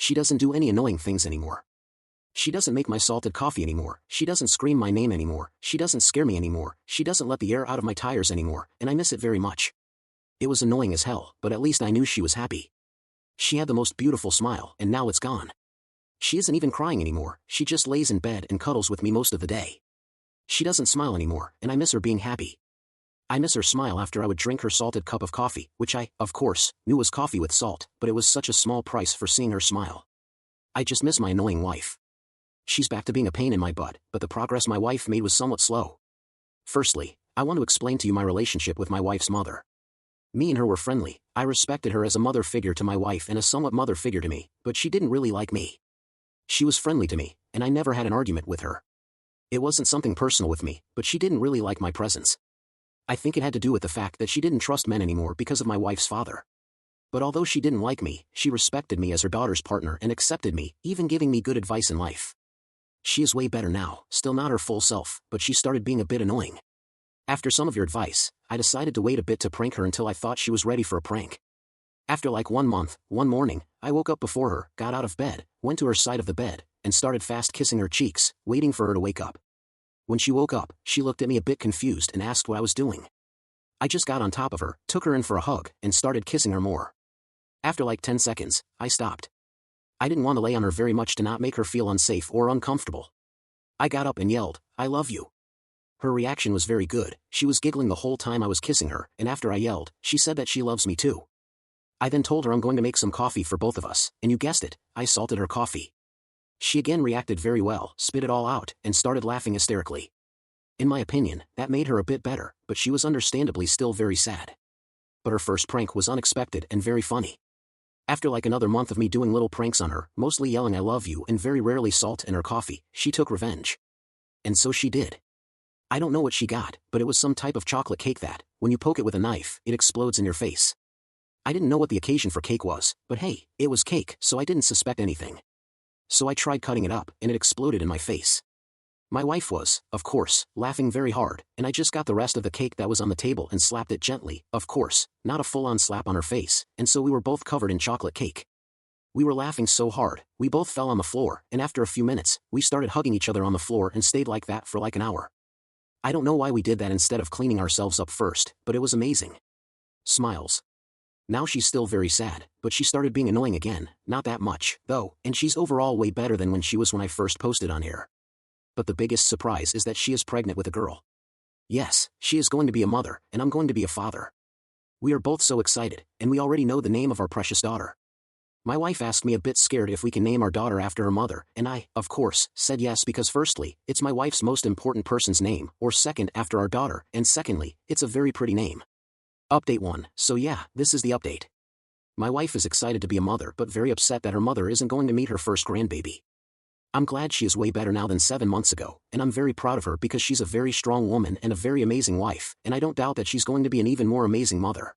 She doesn't do any annoying things anymore. She doesn't make my salted coffee anymore, she doesn't scream my name anymore, she doesn't scare me anymore, she doesn't let the air out of my tires anymore, and I miss it very much. It was annoying as hell, but at least I knew she was happy. She had the most beautiful smile, and now it's gone. She isn't even crying anymore, she just lays in bed and cuddles with me most of the day. She doesn't smile anymore, and I miss her being happy. I miss her smile after I would drink her salted cup of coffee, which I, of course, knew was coffee with salt, but it was such a small price for seeing her smile. I just miss my annoying wife. She's back to being a pain in my butt, but the progress my wife made was somewhat slow. Firstly, I want to explain to you my relationship with my wife's mother. Me and her were friendly, I respected her as a mother figure to my wife and a somewhat mother figure to me, but she didn't really like me. She was friendly to me, and I never had an argument with her. It wasn't something personal with me, but she didn't really like my presence. I think it had to do with the fact that she didn't trust men anymore because of my wife's father. But although she didn't like me, she respected me as her daughter's partner and accepted me, even giving me good advice in life. She is way better now, still not her full self, but she started being a bit annoying. After some of your advice, I decided to wait a bit to prank her until I thought she was ready for a prank. After like 1 month, one morning, I woke up before her, got out of bed, went to her side of the bed, and started fast kissing her cheeks, waiting for her to wake up. When she woke up, she looked at me a bit confused and asked what I was doing. I just got on top of her, took her in for a hug, and started kissing her more. After like 10 seconds, I stopped. I didn't want to lay on her very much to not make her feel unsafe or uncomfortable. I got up and yelled, "I love you." Her reaction was very good, she was giggling the whole time I was kissing her, and after I yelled, she said that she loves me too. I then told her I'm going to make some coffee for both of us, and you guessed it, I salted her coffee. She again reacted very well, spit it all out, and started laughing hysterically. In my opinion, that made her a bit better, but she was understandably still very sad. But her first prank was unexpected and very funny. After like another month of me doing little pranks on her, mostly yelling I love you and very rarely salt in her coffee, she took revenge. And so she did. I don't know what she got, but it was some type of chocolate cake that, when you poke it with a knife, it explodes in your face. I didn't know what the occasion for cake was, but hey, it was cake, so I didn't suspect anything. So I tried cutting it up, and it exploded in my face. My wife was, of course, laughing very hard, and I just got the rest of the cake that was on the table and slapped it gently, of course, not a full-on slap on her face, and so we were both covered in chocolate cake. We were laughing so hard, we both fell on the floor, and after a few minutes, we started hugging each other on the floor and stayed like that for like an hour. I don't know why we did that instead of cleaning ourselves up first, but it was amazing. Smiles. Now she's still very sad, but she started being annoying again, not that much, though, and she's overall way better than when she was when I first posted on here. But the biggest surprise is that she is pregnant with a girl. Yes, she is going to be a mother, and I'm going to be a father. We are both so excited, and we already know the name of our precious daughter. My wife asked me a bit scared if we can name our daughter after her mother, and I, of course, said yes because firstly, it's my wife's most important person's name, or second after our daughter, and secondly, it's a very pretty name. Update 1, so yeah, this is the update. My wife is excited to be a mother but very upset that her mother isn't going to meet her first grandbaby. I'm glad she is way better now than 7 months ago, and I'm very proud of her because she's a very strong woman and a very amazing wife, and I don't doubt that she's going to be an even more amazing mother.